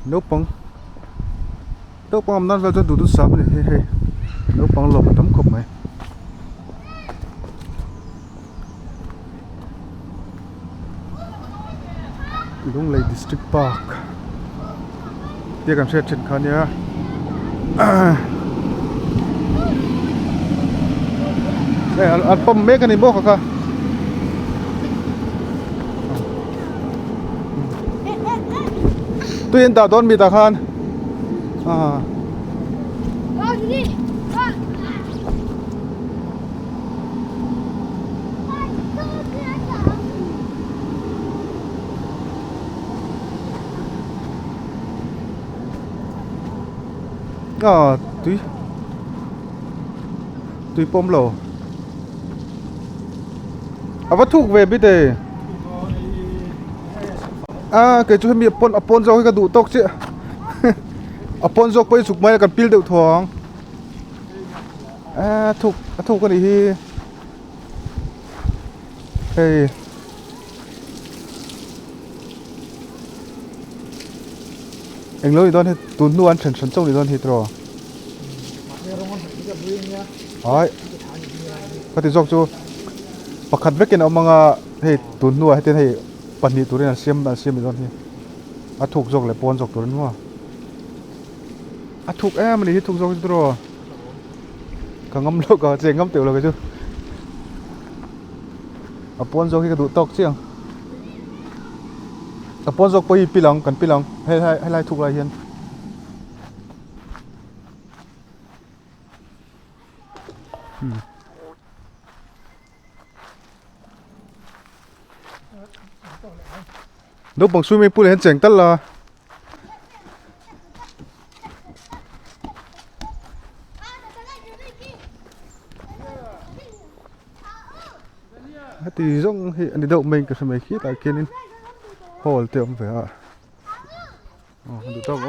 nấu bông nan vào cho tụi sắm này hey nấu bông lồng tấm cục này Long Lake District Park dia kan saya cakap ya apa mereka ni bawa kakak tu yang tak don minta kan tùy pom lồ apa thuk về biết đề cái chỗ mi apon rau cái đủ tóc chứ apon rau bây sụp mấy cái pil đều thoáng thuk cái này hi hey anh lối đón hết tuần nuan trần trần trong đi đón hết rồi ấy có thể dọc cho bậc khát vết cái nào mà hey tuần nuan hay tên hey bản địa tuần này xem đi đón hết thuộc dọc lại pon dọc tuần nuan thuộc em này thuộc dọc rồi cả ngâm lâu cả chơi ngâm tiểu là cái chứ pon dọc cái đủ tóc chứ pon dọc bây pilang cần pilang hay lại thuộc lại hiền đâu bằng suy mình hiện chỉnh tất là thì giống hiện đậu mình cái mấy khí tại kia nên hồ tiểu phải à được đâu